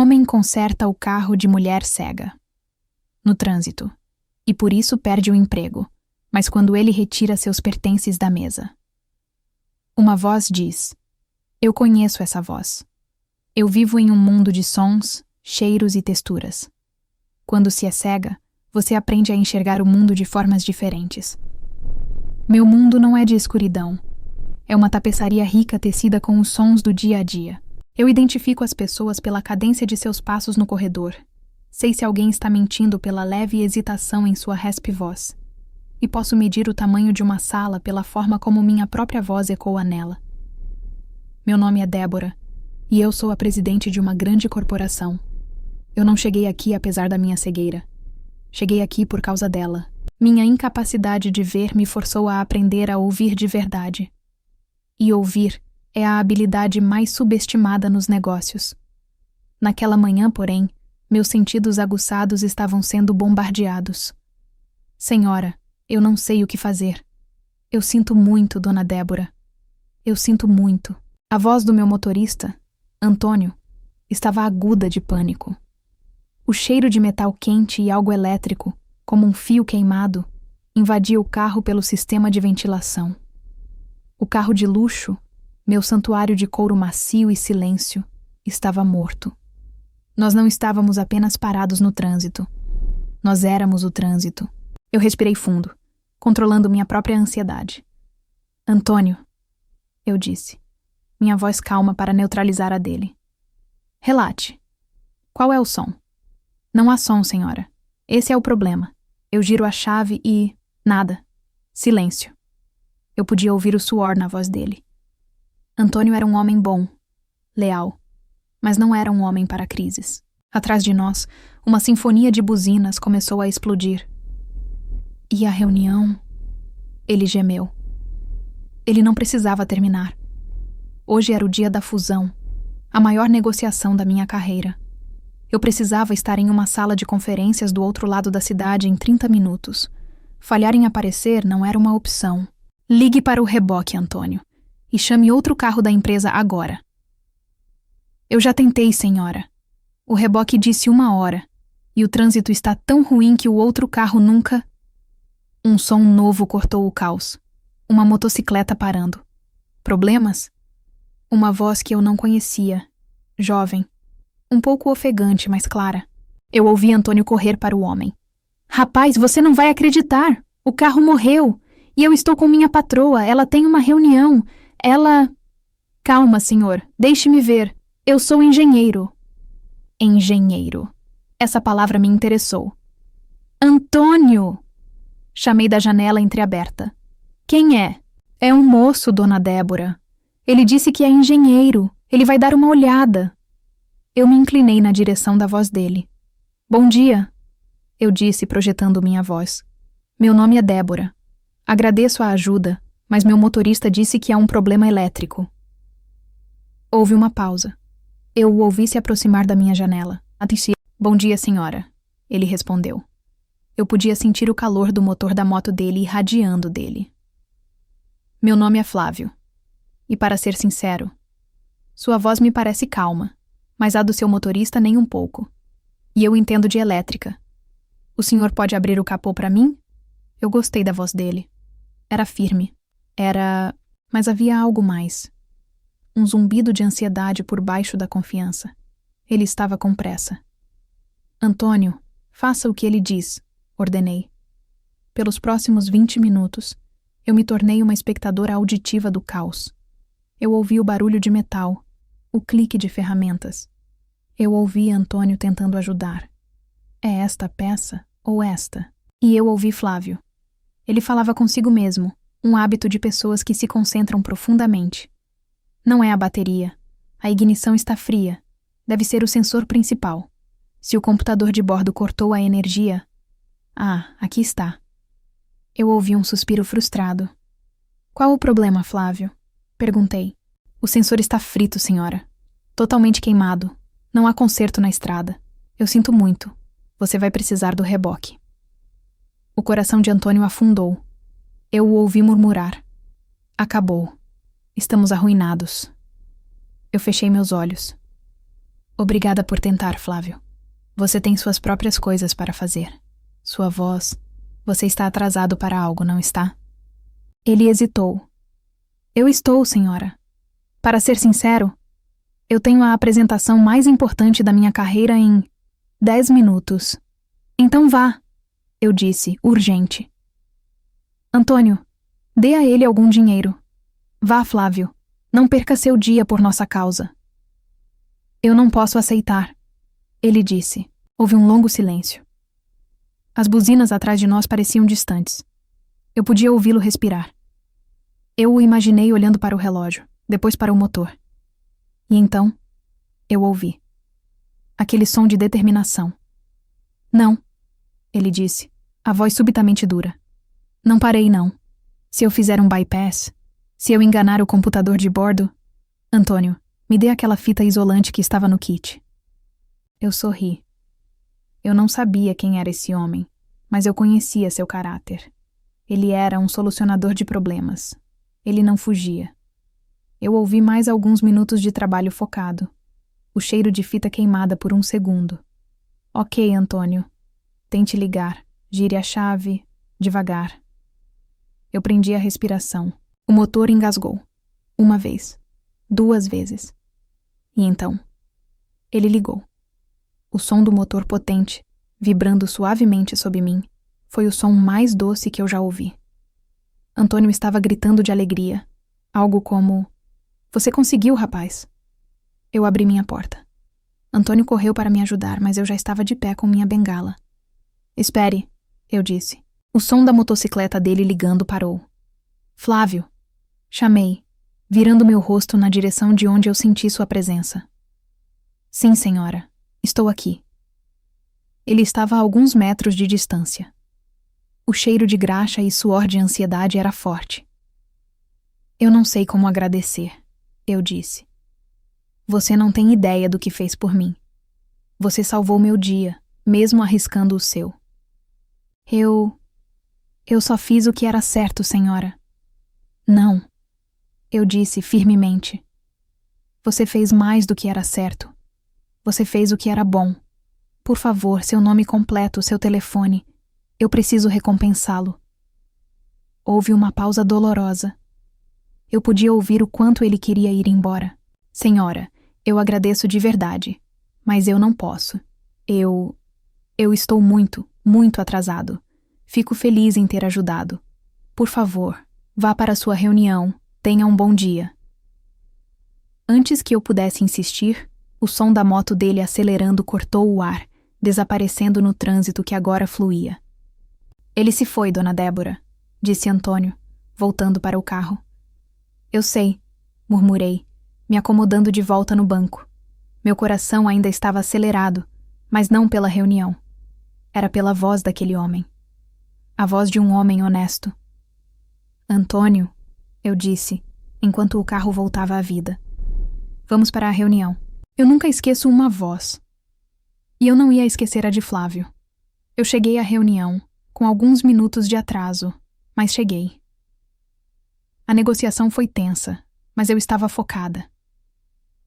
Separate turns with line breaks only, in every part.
Homem conserta o carro de mulher cega. No trânsito. E por isso perde o emprego, mas quando ele retira seus pertences da mesa. Uma voz diz: eu conheço essa voz. Eu vivo em um mundo de sons, cheiros e texturas. Quando se é cega, você aprende a enxergar o mundo de formas diferentes. Meu mundo não é de escuridão. É uma tapeçaria rica tecida com os sons do dia a dia. Eu identifico as pessoas pela cadência de seus passos no corredor. Sei se alguém está mentindo pela leve hesitação em sua raspe voz. E posso medir o tamanho de uma sala pela forma como minha própria voz ecoa nela. Meu nome é Débora, e eu sou a presidente de uma grande corporação. Eu não cheguei aqui apesar da minha cegueira. Cheguei aqui por causa dela. Minha incapacidade de ver me forçou a aprender a ouvir de verdade. E ouvir é a habilidade mais subestimada nos negócios. Naquela manhã, porém, meus sentidos aguçados estavam sendo bombardeados. Senhora, eu não sei o que fazer. Eu sinto muito, dona Débora. Eu sinto muito. A voz do meu motorista, Antônio, estava aguda de pânico. O cheiro de metal quente e algo elétrico, como um fio queimado, invadia o carro pelo sistema de ventilação. O carro de luxo, meu santuário de couro macio e silêncio, estava morto. Nós não estávamos apenas parados no trânsito. Nós éramos o trânsito. Eu respirei fundo, controlando minha própria ansiedade. Antônio, eu disse, minha voz calma para neutralizar a dele. Relate. Qual é o som? Não há som, senhora. Esse é o problema. Eu giro a chave e... nada. Silêncio. Eu podia ouvir o suor na voz dele. Antônio era um homem bom, leal, mas não era um homem para crises. Atrás de nós, uma sinfonia de buzinas começou a explodir. E a reunião? Ele gemeu. Ele não precisava terminar. Hoje era o dia da fusão, a maior negociação da minha carreira. Eu precisava estar em uma sala de conferências do outro lado da cidade em 30 minutos. Falhar em aparecer não era uma opção. Ligue para o reboque, Antônio, e chame outro carro da empresa agora. Eu já tentei, senhora. O reboque disse 1 hora, e o trânsito está tão ruim que o outro carro nunca... Um som novo cortou o caos. Uma motocicleta parando. Problemas? Uma voz que eu não conhecia. Jovem. Um pouco ofegante, mas clara. Eu ouvi Antônio correr para o homem. Rapaz, você não vai acreditar! O carro morreu! E eu estou com minha patroa, ela tem uma reunião. Ela... Calma, senhor, deixe-me ver. Eu sou engenheiro. Engenheiro. Essa palavra me interessou. Antônio! Chamei da janela entreaberta. Quem é? É um moço, dona Débora. Ele disse que é engenheiro. Ele vai dar uma olhada. Eu me inclinei na direção da voz dele. Bom dia, eu disse projetando minha voz. Meu nome é Débora. Agradeço a ajuda, mas meu motorista disse que há um problema elétrico. Houve uma pausa. Eu o ouvi se aproximar da minha janela. Bom dia, senhora, ele respondeu. Eu podia sentir o calor do motor da moto dele irradiando dele. Meu nome é Flávio. E para ser sincero, sua voz me parece calma, mas a do seu motorista nem um pouco. E eu entendo de elétrica. O senhor pode abrir o capô para mim? Eu gostei da voz dele. Era firme. Mas havia algo mais. Um zumbido de ansiedade por baixo da confiança. Ele estava com pressa. Antônio, faça o que ele diz, ordenei. Pelos próximos 20 minutos, eu me tornei uma espectadora auditiva do caos. Eu ouvi o barulho de metal, o clique de ferramentas. Eu ouvi Antônio tentando ajudar. É esta peça ou esta? E eu ouvi Flávio. Ele falava consigo mesmo, um hábito de pessoas que se concentram profundamente. Não é a bateria. A ignição está fria. Deve ser o sensor principal. Se o computador de bordo cortou a energia... Ah, aqui está. Eu ouvi um suspiro frustrado. Qual o problema, Flávio? Perguntei. O sensor está frito, senhora. Totalmente queimado. Não há conserto na estrada. Eu sinto muito. Você vai precisar do reboque. O coração de Antônio afundou. Eu o ouvi murmurar. Acabou. Estamos arruinados. Eu fechei meus olhos. Obrigada por tentar, Flávio. Você tem suas próprias coisas para fazer. Sua voz. Você está atrasado para algo, não está? Ele hesitou. Eu estou, senhora. Para ser sincero, eu tenho a apresentação mais importante da minha carreira em 10 minutos. Então vá, eu disse, urgente. Antônio, dê a ele algum dinheiro. Vá, Flávio. Não perca seu dia por nossa causa. Eu não posso aceitar, ele disse. Houve um longo silêncio. As buzinas atrás de nós pareciam distantes. Eu podia ouvi-lo respirar. Eu o imaginei olhando para o relógio, depois para o motor. E então, eu ouvi. Aquele som de determinação. Não, ele disse, a voz subitamente dura. Não parei, não. Se eu fizer um bypass, se eu enganar o computador de bordo... Antônio, me dê aquela fita isolante que estava no kit. Eu sorri. Eu não sabia quem era esse homem, mas eu conhecia seu caráter. Ele era um solucionador de problemas. Ele não fugia. Eu ouvi mais alguns minutos de trabalho focado. O cheiro de fita queimada por um segundo. Ok, Antônio. Tente ligar. Gire a chave. Devagar. Eu prendi a respiração. O motor engasgou. Uma vez. 2 vezes. E então, ele ligou. O som do motor potente, vibrando suavemente sob mim, foi o som mais doce que eu já ouvi. Antônio estava gritando de alegria. Algo como... Você conseguiu, rapaz. Eu abri minha porta. Antônio correu para me ajudar, mas eu já estava de pé com minha bengala. Espere, eu disse. O som da motocicleta dele ligando parou. Flávio. Chamei, virando meu rosto na direção de onde eu senti sua presença. Sim, senhora. Estou aqui. Ele estava a alguns metros de distância. O cheiro de graxa e suor de ansiedade era forte. Eu não sei como agradecer, eu disse. Você não tem ideia do que fez por mim. Você salvou meu dia, mesmo arriscando o seu. Eu só fiz o que era certo, senhora. Não, eu disse firmemente. Você fez mais do que era certo. Você fez o que era bom. Por favor, seu nome completo, seu telefone. Eu preciso recompensá-lo. Houve uma pausa dolorosa. Eu podia ouvir o quanto ele queria ir embora. Senhora, eu agradeço de verdade, mas eu não posso. Eu estou muito, muito atrasado. Fico feliz em ter ajudado. Por favor, vá para sua reunião. Tenha um bom dia. Antes que eu pudesse insistir, o som da moto dele acelerando cortou o ar, desaparecendo no trânsito que agora fluía. Ele se foi, dona Débora, disse Antônio, voltando para o carro. Eu sei, murmurei, me acomodando de volta no banco. Meu coração ainda estava acelerado, mas não pela reunião. Era pela voz daquele homem. A voz de um homem honesto. Antônio, eu disse, enquanto o carro voltava à vida. Vamos para a reunião. Eu nunca esqueço uma voz. E eu não ia esquecer a de Flávio. Eu cheguei à reunião, com alguns minutos de atraso, mas cheguei. A negociação foi tensa, mas eu estava focada.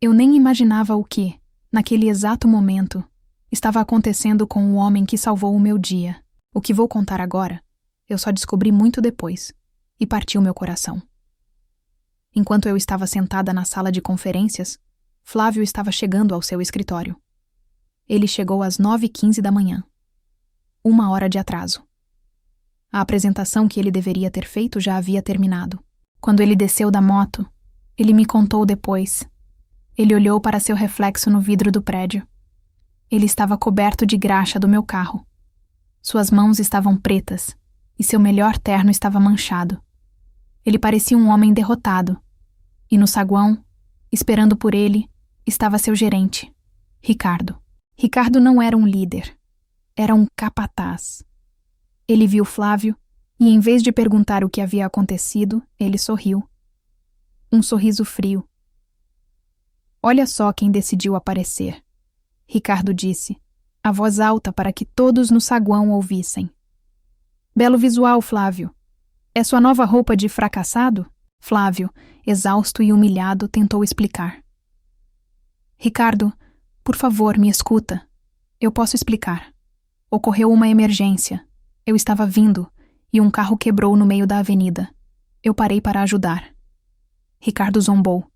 Eu nem imaginava o que, naquele exato momento, estava acontecendo com o homem que salvou o meu dia. O que vou contar agora, eu só descobri muito depois, e partiu meu coração. Enquanto eu estava sentada na sala de conferências, Flávio estava chegando ao seu escritório. Ele chegou às 9h15 da manhã. 1 hora de atraso. A apresentação que ele deveria ter feito já havia terminado. Quando ele desceu da moto, ele me contou depois. Ele olhou para seu reflexo no vidro do prédio. Ele estava coberto de graxa do meu carro. Suas mãos estavam pretas e seu melhor terno estava manchado. Ele parecia um homem derrotado. E no saguão, esperando por ele, estava seu gerente, Ricardo. Ricardo não era um líder, era um capataz. Ele viu Flávio e, em vez de perguntar o que havia acontecido, ele sorriu. Um sorriso frio. Olha só quem decidiu aparecer, Ricardo disse, a voz alta para que todos no saguão ouvissem. Belo visual, Flávio. É sua nova roupa de fracassado? Flávio, exausto e humilhado, tentou explicar. Ricardo, Por favor, me escuta. Eu posso explicar. Ocorreu uma emergência. Eu estava vindo e um carro quebrou no meio da avenida. Eu parei para ajudar. Ricardo zombou.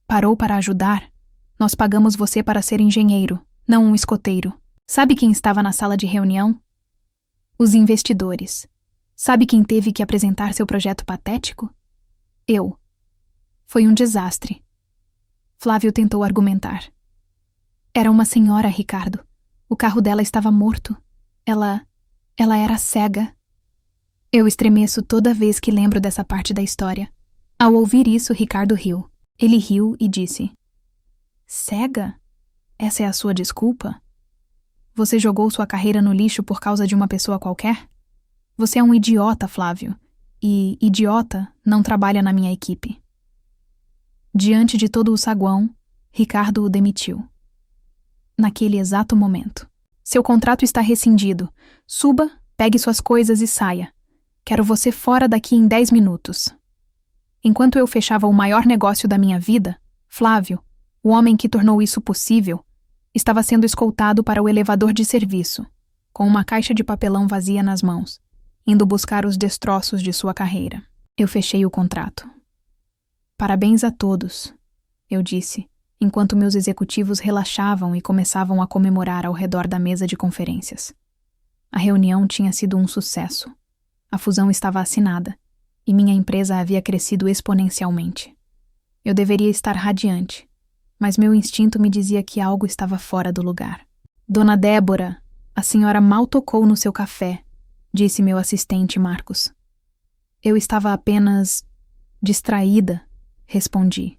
Parou para ajudar? Nós pagamos você para ser engenheiro, não um escoteiro. Sabe quem estava na sala de reunião? Os investidores. Sabe quem teve que apresentar seu projeto patético? Eu. Foi um desastre. Flávio tentou argumentar. Era uma senhora, Ricardo. O carro dela estava morto. Ela era cega. Eu estremeço toda vez que lembro dessa parte da história. Ao ouvir isso, Ricardo riu. Ele riu e disse: Cega? Essa é a sua desculpa? Você jogou sua carreira no lixo por causa de uma pessoa qualquer? Você é um idiota, Flávio. E idiota não trabalha na minha equipe. Diante de todo o saguão, Ricardo o demitiu. Naquele exato momento. Seu contrato está rescindido. Suba, pegue suas coisas e saia. Quero você fora daqui em 10 minutos. Enquanto eu fechava o maior negócio da minha vida, Flávio, o homem que tornou isso possível, estava sendo escoltado para o elevador de serviço, com uma caixa de papelão vazia nas mãos, indo buscar os destroços de sua carreira. Eu fechei o contrato. Parabéns a todos, eu disse, enquanto meus executivos relaxavam e começavam a comemorar ao redor da mesa de conferências. A reunião tinha sido um sucesso. A fusão estava assinada, e minha empresa havia crescido exponencialmente. Eu deveria estar radiante, mas meu instinto me dizia que algo estava fora do lugar. Dona Débora, a senhora mal tocou no seu café, disse meu assistente Marcos. Eu estava apenas distraída, respondi.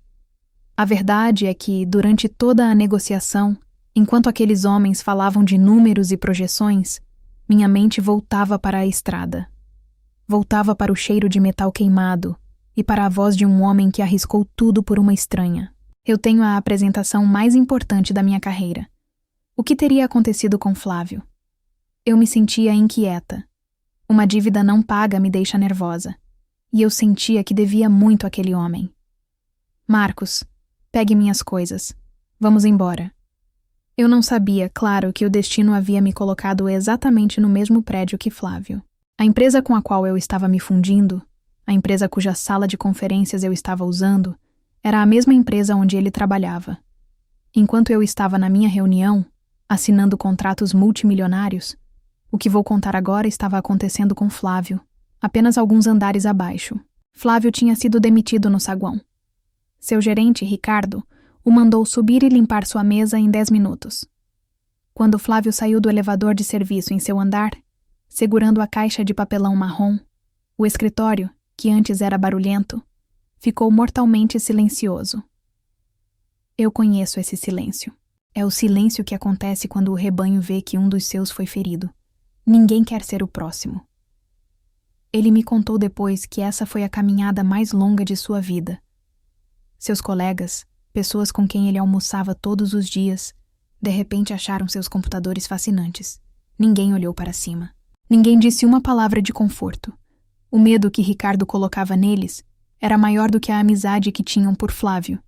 A verdade é que, durante toda a negociação, enquanto aqueles homens falavam de números e projeções, minha mente voltava para a estrada. Voltava para o cheiro de metal queimado e para a voz de um homem que arriscou tudo por uma estranha. Eu tenho a apresentação mais importante da minha carreira. O que teria acontecido com Flávio? Eu me sentia inquieta. Uma dívida não paga me deixa nervosa. E eu sentia que devia muito àquele homem. Marcos, pegue minhas coisas. Vamos embora. Eu não sabia, claro, que o destino havia me colocado exatamente no mesmo prédio que Flávio. A empresa com a qual eu estava me fundindo, a empresa cuja sala de conferências eu estava usando, era a mesma empresa onde ele trabalhava. Enquanto eu estava na minha reunião, assinando contratos multimilionários, o que vou contar agora estava acontecendo com Flávio, apenas alguns andares abaixo. Flávio tinha sido demitido no saguão. Seu gerente, Ricardo, o mandou subir e limpar sua mesa em 10 minutos. Quando Flávio saiu do elevador de serviço em seu andar, segurando a caixa de papelão marrom, o escritório, que antes era barulhento, ficou mortalmente silencioso. Eu conheço esse silêncio. É o silêncio que acontece quando o rebanho vê que um dos seus foi ferido. Ninguém quer ser o próximo. Ele me contou depois que essa foi a caminhada mais longa de sua vida. Seus colegas, pessoas com quem ele almoçava todos os dias, de repente acharam seus computadores fascinantes. Ninguém olhou para cima. Ninguém disse uma palavra de conforto. O medo que Ricardo colocava neles era maior do que a amizade que tinham por Flávio.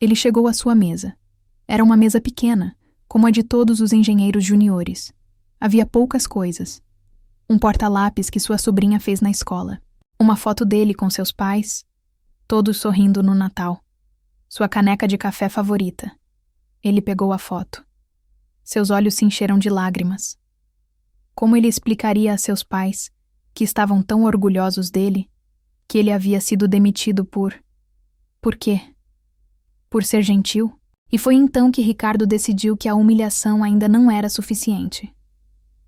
Ele chegou à sua mesa. Era uma mesa pequena, como a de todos os engenheiros juniores. Havia poucas coisas. Um porta-lápis que sua sobrinha fez na escola. Uma foto dele com seus pais, todos sorrindo no Natal. Sua caneca de café favorita. Ele pegou a foto. Seus olhos se encheram de lágrimas. Como ele explicaria a seus pais, que estavam tão orgulhosos dele, que ele havia sido demitido por... Por quê? Por ser gentil? E foi então que Ricardo decidiu que a humilhação ainda não era suficiente.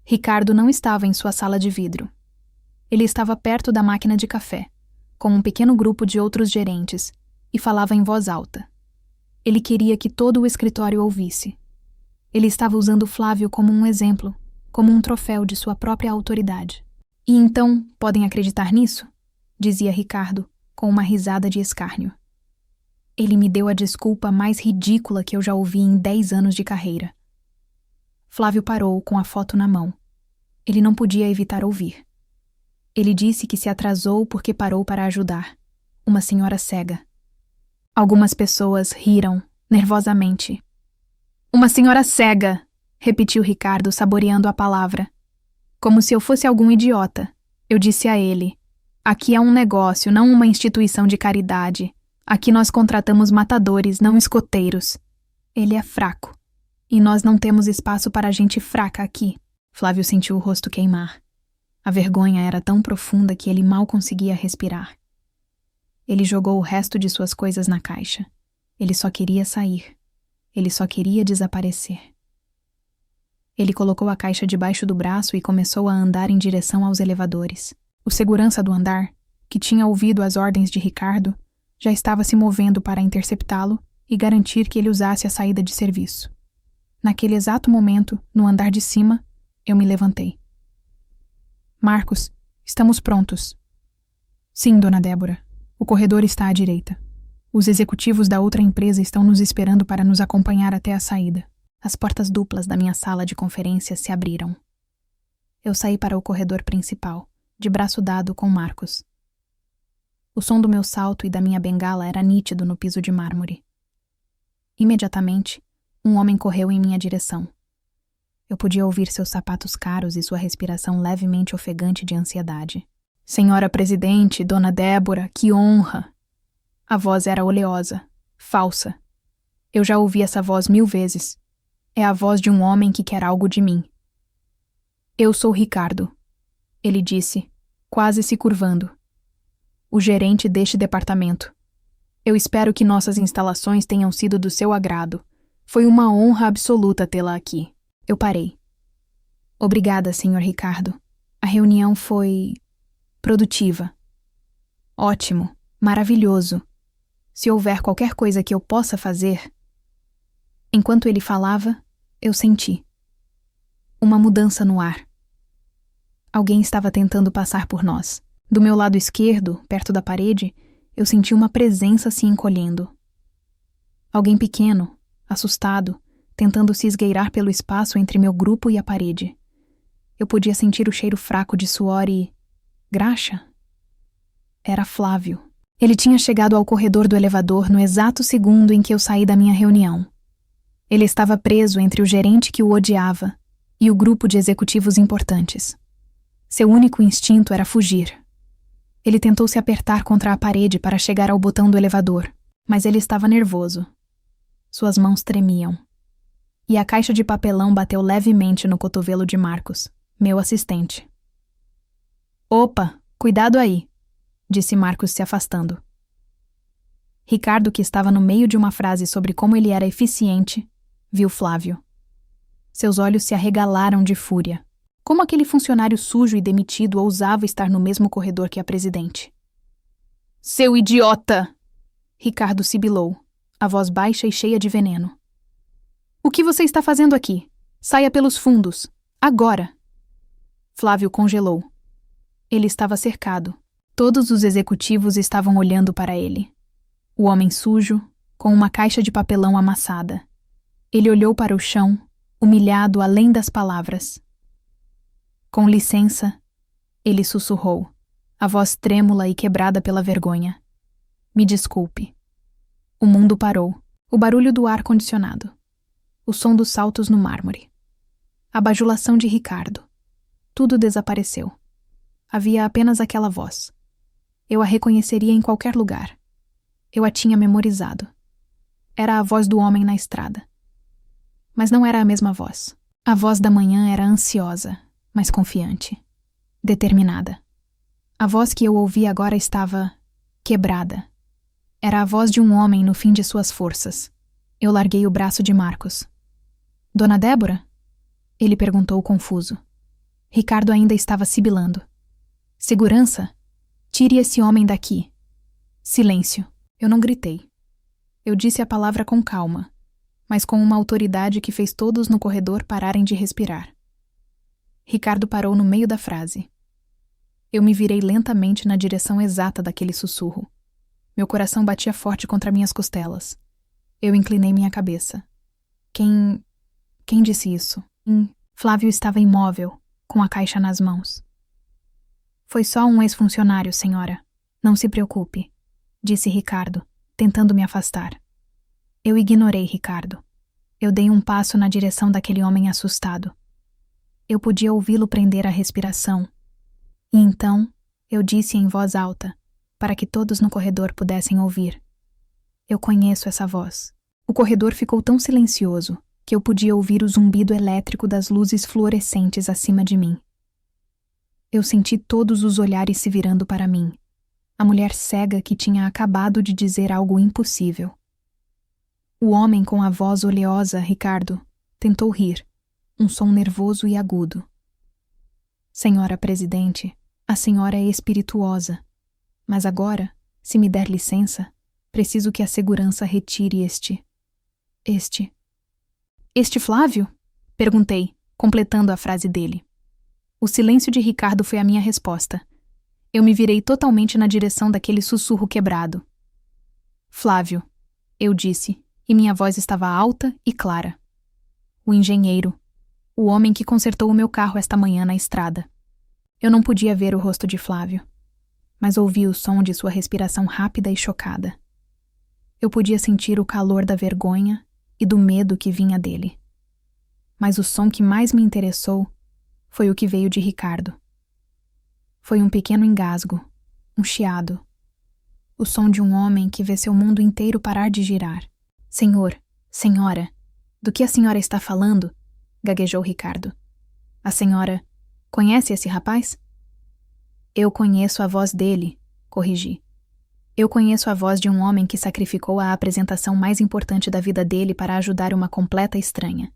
Ricardo não estava em sua sala de vidro. Ele estava perto da máquina de café, com um pequeno grupo de outros gerentes, e falava em voz alta. Ele queria que todo o escritório ouvisse. Ele estava usando Flávio como um exemplo, como um troféu de sua própria autoridade. E então, podem acreditar nisso? Dizia Ricardo, com uma risada de escárnio. Ele me deu a desculpa mais ridícula que eu já ouvi em 10 anos de carreira. Flávio parou com a foto na mão. Ele não podia evitar ouvir. Ele disse que se atrasou porque parou para ajudar. Uma senhora cega. Algumas pessoas riram, nervosamente. Uma senhora cega, repetiu Ricardo, saboreando a palavra. Como se eu fosse algum idiota. Eu disse a ele: aqui é um negócio, não uma instituição de caridade. Aqui nós contratamos matadores, não escoteiros. Ele é fraco. E nós não temos espaço para gente fraca aqui. Flávio sentiu o rosto queimar. A vergonha era tão profunda que ele mal conseguia respirar. Ele jogou o resto de suas coisas na caixa. Ele só queria sair. Ele só queria desaparecer. Ele colocou a caixa debaixo do braço e começou a andar em direção aos elevadores. O segurança do andar, que tinha ouvido as ordens de Ricardo, já estava se movendo para interceptá-lo e garantir que ele usasse a saída de serviço. Naquele exato momento, no andar de cima, eu me levantei. Marcos, estamos prontos. Sim, dona Débora. O corredor está à direita. Os executivos da outra empresa estão nos esperando para nos acompanhar até a saída. As portas duplas da minha sala de conferências se abriram. Eu saí para o corredor principal, de braço dado com Marcos. O som do meu salto e da minha bengala era nítido no piso de mármore. Imediatamente, um homem correu em minha direção. Eu podia ouvir seus sapatos caros e sua respiração levemente ofegante de ansiedade. Senhora Presidente, Dona Débora, que honra! A voz era oleosa, falsa. Eu já ouvi essa voz 1000 vezes. É a voz de um homem que quer algo de mim. Eu sou Ricardo, ele disse, quase se curvando. O gerente deste departamento. Eu espero que nossas instalações tenham sido do seu agrado. Foi uma honra absoluta tê-la aqui. Eu parei. Obrigada, Sr. Ricardo. A reunião foi produtiva. Ótimo, maravilhoso. Se houver qualquer coisa que eu possa fazer... Enquanto ele falava, eu senti uma mudança no ar. Alguém estava tentando passar por nós. Do meu lado esquerdo, perto da parede, eu senti uma presença se encolhendo. Alguém pequeno, assustado, tentando se esgueirar pelo espaço entre meu grupo e a parede. Eu podia sentir o cheiro fraco de suor e... graxa? Era Flávio. Ele tinha chegado ao corredor do elevador no exato segundo em que eu saí da minha reunião. Ele estava preso entre o gerente que o odiava e o grupo de executivos importantes. Seu único instinto era fugir. Ele tentou se apertar contra a parede para chegar ao botão do elevador, mas ele estava nervoso. Suas mãos tremiam. E a caixa de papelão bateu levemente no cotovelo de Marcos, meu assistente. Opa, cuidado aí, disse Marcos se afastando. Ricardo, que estava no meio de uma frase sobre como ele era eficiente, viu Flávio. Seus olhos se arregalaram de fúria. Como aquele funcionário sujo e demitido ousava estar no mesmo corredor que a presidente? Seu idiota! Ricardo sibilou, a voz baixa e cheia de veneno. O que você está fazendo aqui? Saia pelos fundos. Agora! Flávio congelou. Ele estava cercado. Todos os executivos estavam olhando para ele. O homem sujo, com uma caixa de papelão amassada. Ele olhou para o chão, humilhado além das palavras. Com licença, ele sussurrou, a voz trêmula e quebrada pela vergonha. Me desculpe. O mundo parou. O barulho do ar-condicionado. O som dos saltos no mármore. A bajulação de Ricardo. Tudo desapareceu. Havia apenas aquela voz. Eu a reconheceria em qualquer lugar. Eu a tinha memorizado. Era a voz do homem na estrada. Mas não era a mesma voz. A voz da manhã era ansiosa, mas confiante. Determinada. A voz que eu ouvi agora estava quebrada. Era a voz de um homem no fim de suas forças. Eu larguei o braço de Marcos. Dona Débora? Ele perguntou confuso. Ricardo ainda estava sibilando. Segurança? Tire esse homem daqui. Silêncio. Eu não gritei. Eu disse a palavra com calma, mas com uma autoridade que fez todos no corredor pararem de respirar. Ricardo parou no meio da frase. Eu me virei lentamente na direção exata daquele sussurro. Meu coração batia forte contra minhas costelas. Eu inclinei minha cabeça. Quem disse isso? Flávio estava imóvel, com a caixa nas mãos. Foi só um ex-funcionário, senhora. Não se preocupe, disse Ricardo, tentando me afastar. Eu ignorei Ricardo. Eu dei um passo na direção daquele homem assustado. Eu podia ouvi-lo prender a respiração. E então, eu disse em voz alta, para que todos no corredor pudessem ouvir: eu conheço essa voz. O corredor ficou tão silencioso que eu podia ouvir o zumbido elétrico das luzes fluorescentes acima de mim. Eu senti todos os olhares se virando para mim, a mulher cega que tinha acabado de dizer algo impossível. O homem com a voz oleosa, Ricardo, tentou rir, um som nervoso e agudo. Senhora Presidente, a senhora é espirituosa, mas agora, se me der licença, preciso que a segurança retire Este Flávio? Perguntei, completando a frase dele. O silêncio de Ricardo foi a minha resposta. Eu me virei totalmente na direção daquele sussurro quebrado. Flávio, eu disse, e minha voz estava alta e clara. O engenheiro, o homem que consertou o meu carro esta manhã na estrada. Eu não podia ver o rosto de Flávio, mas ouvi o som de sua respiração rápida e chocada. Eu podia sentir o calor da vergonha e do medo que vinha dele. Mas o som que mais me interessou foi o que veio de Ricardo. Foi um pequeno engasgo, um chiado. O som de um homem que vê seu mundo inteiro parar de girar. Senhor, senhora, do que a senhora está falando? Gaguejou Ricardo. A senhora conhece esse rapaz? Eu conheço a voz dele, corrigi. Eu conheço a voz de um homem que sacrificou a apresentação mais importante da vida dele para ajudar uma completa estranha.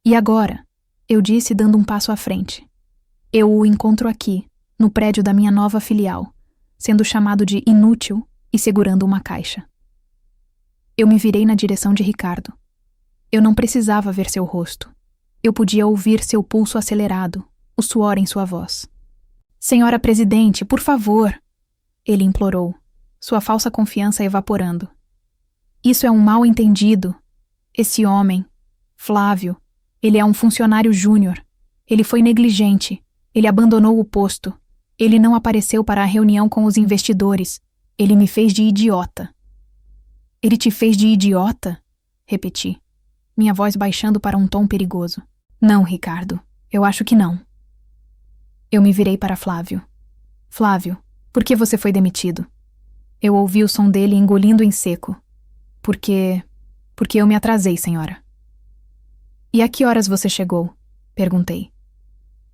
E agora? Eu disse dando um passo à frente. Eu o encontro aqui, no prédio da minha nova filial, sendo chamado de inútil e segurando uma caixa. Eu me virei na direção de Ricardo. Eu não precisava ver seu rosto. Eu podia ouvir seu pulso acelerado, o suor em sua voz. Senhora Presidente, por favor! Ele implorou, sua falsa confiança evaporando. Isso é um mal-entendido. Esse homem, Flávio, ele é um funcionário júnior. Ele foi negligente. Ele abandonou o posto. Ele não apareceu para a reunião com os investidores. Ele me fez de idiota. Ele te fez de idiota? Repeti, minha voz baixando para um tom perigoso. Não, Ricardo, eu acho que não. Eu me virei para Flávio. Flávio, por que você foi demitido? Eu ouvi o som dele engolindo em seco. Porque eu me atrasei, senhora. E a que horas você chegou? Perguntei.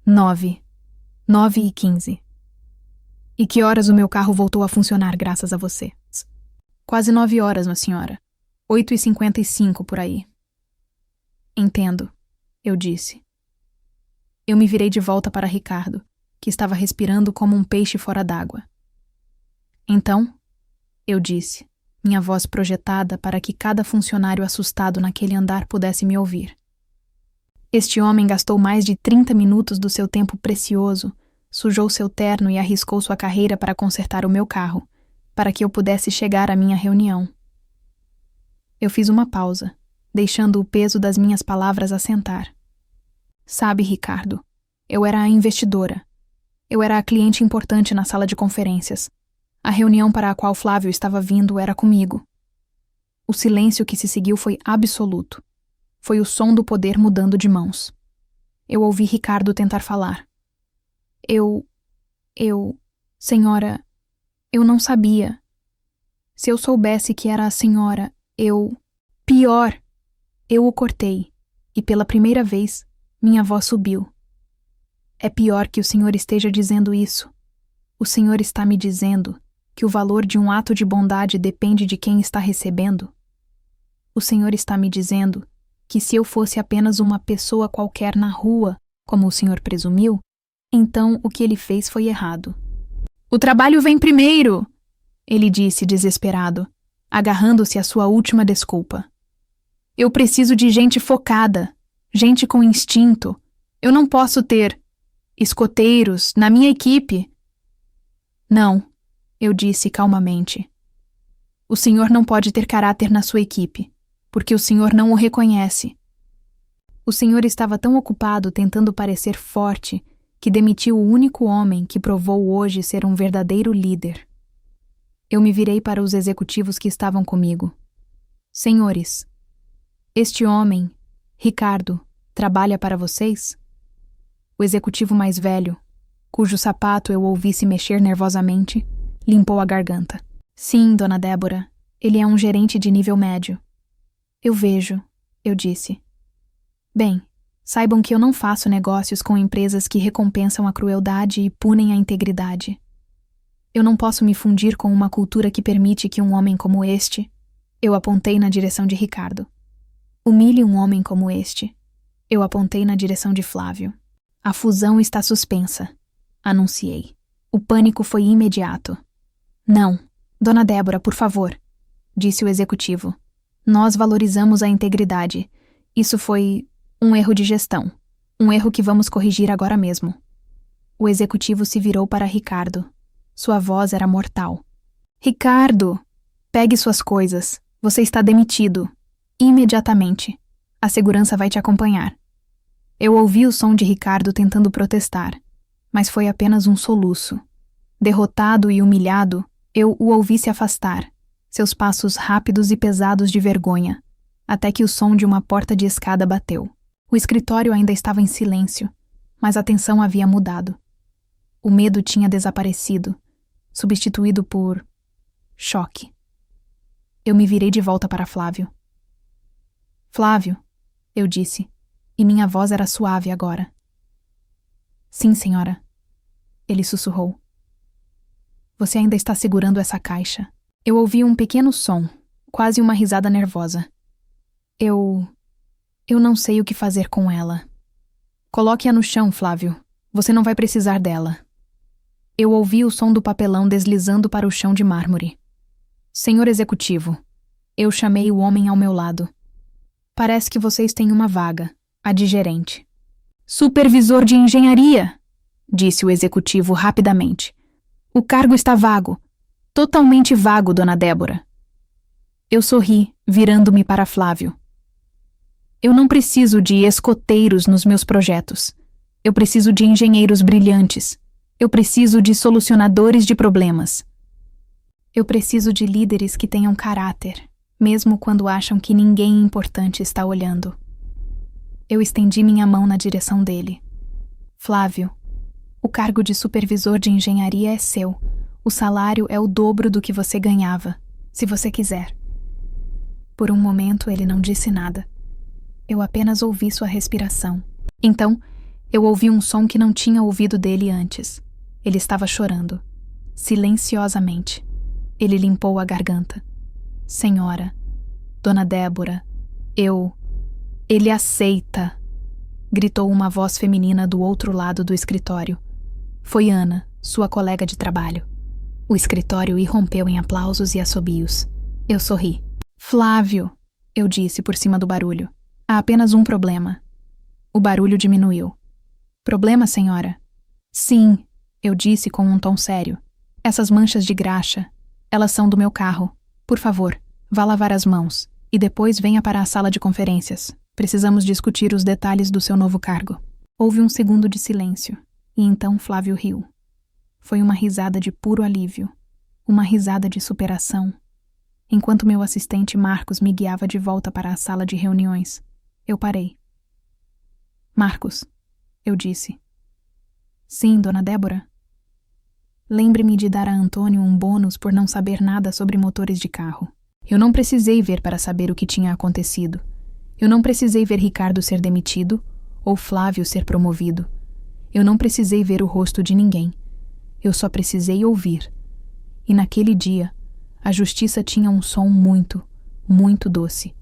9h15. E que horas o meu carro voltou a funcionar graças a você? Quase 9 horas, minha senhora. 8h55 por aí. Entendo, eu disse. Eu me virei de volta para Ricardo, que estava respirando como um peixe fora d'água. Então, eu disse, minha voz projetada para que cada funcionário assustado naquele andar pudesse me ouvir. Este homem gastou mais de 30 minutos do seu tempo precioso, sujou seu terno e arriscou sua carreira para consertar o meu carro, para que eu pudesse chegar à minha reunião. Eu fiz uma pausa, deixando o peso das minhas palavras assentar. Sabe, Ricardo, eu era a investidora. Eu era a cliente importante na sala de conferências. A reunião para a qual Flávio estava vindo era comigo. O silêncio que se seguiu foi absoluto. Foi o som do poder mudando de mãos. Eu ouvi Ricardo tentar falar. Senhora, eu não sabia. Se eu soubesse que era a senhora, Pior! Eu o cortei, e pela primeira vez, minha voz subiu. É pior que o senhor esteja dizendo isso. O senhor está me dizendo que o valor de um ato de bondade depende de quem está recebendo. O senhor está me dizendo que se eu fosse apenas uma pessoa qualquer na rua, como o senhor presumiu, então o que ele fez foi errado. O trabalho vem primeiro! Ele disse desesperado, agarrando-se à sua última desculpa. Eu preciso de gente focada, gente com instinto. Eu não posso ter escoteiros na minha equipe. Não, eu disse calmamente. O senhor não pode ter caráter na sua equipe, porque o senhor não o reconhece. O senhor estava tão ocupado tentando parecer forte que demitiu o único homem que provou hoje ser um verdadeiro líder. Eu me virei para os executivos que estavam comigo. Senhores, Este homem, Ricardo, trabalha para vocês? O executivo mais velho, cujo sapato eu ouvi se mexer nervosamente, limpou a garganta. Sim, dona Débora, ele é um gerente de nível médio. Eu vejo, eu disse. Bem, saibam que eu não faço negócios com empresas que recompensam a crueldade e punem a integridade. Eu não posso me fundir com uma cultura que permite que um homem como este, eu apontei na direção de Ricardo, humilhe um homem como este, eu apontei na direção de Flávio. A fusão está suspensa, anunciei. O pânico foi imediato. Não, dona Débora, por favor, disse o executivo. Nós valorizamos a integridade. Isso foi um erro de gestão. Um erro que vamos corrigir agora mesmo. O executivo se virou para Ricardo. Sua voz era mortal. Ricardo, pegue suas coisas. Você está demitido. Imediatamente. A segurança vai te acompanhar. Eu ouvi o som de Ricardo tentando protestar, mas foi apenas um soluço. Derrotado e humilhado, eu o ouvi se afastar, seus passos rápidos e pesados de vergonha, até que o som de uma porta de escada bateu. O escritório ainda estava em silêncio, mas a tensão havia mudado. O medo tinha desaparecido, substituído por choque. Eu me virei de volta para Flávio. Flávio, eu disse, e minha voz era suave agora. Sim, senhora, ele sussurrou. Você ainda está segurando essa caixa. Eu ouvi um pequeno som, quase uma risada nervosa. Eu não sei o que fazer com ela. Coloque-a no chão, Flávio. Você não vai precisar dela. Eu ouvi o som do papelão deslizando para o chão de mármore. Senhor executivo, eu chamei o homem ao meu lado. Parece que vocês têm uma vaga, a de gerente. Supervisor de engenharia, disse o executivo rapidamente. O cargo está vago. Totalmente vago, dona Débora. Eu sorri, virando-me para Flávio. Eu não preciso de escoteiros nos meus projetos. Eu preciso de engenheiros brilhantes. Eu preciso de solucionadores de problemas. Eu preciso de líderes que tenham caráter, mesmo quando acham que ninguém importante está olhando. Eu estendi minha mão na direção dele. Flávio, o cargo de supervisor de engenharia é seu. O salário é o dobro do que você ganhava, se você quiser. Por um momento ele não disse nada. Eu apenas ouvi sua respiração. Então, eu ouvi um som que não tinha ouvido dele antes. Ele estava chorando. Silenciosamente. Ele limpou a garganta. Senhora, dona Débora, Ele aceita, gritou uma voz feminina do outro lado do escritório. Foi Ana, sua colega de trabalho. O escritório irrompeu em aplausos e assobios. Eu sorri. Flávio, eu disse por cima do barulho. Há apenas um problema. O barulho diminuiu. Problema, senhora? Sim, eu disse com um tom sério. Essas manchas de graxa, elas são do meu carro. Por favor, vá lavar as mãos e depois venha para a sala de conferências. Precisamos discutir os detalhes do seu novo cargo. Houve um segundo de silêncio e então Flávio riu. Foi uma risada de puro alívio, uma risada de superação. Enquanto meu assistente Marcos me guiava de volta para a sala de reuniões, eu parei. Marcos, eu disse. Sim, dona Débora. Lembre-me de dar a Antônio um bônus por não saber nada sobre motores de carro. Eu não precisei ver para saber o que tinha acontecido. Eu não precisei ver Ricardo ser demitido ou Flávio ser promovido. Eu não precisei ver o rosto de ninguém. Eu só precisei ouvir. E naquele dia, a justiça tinha um som muito, muito doce.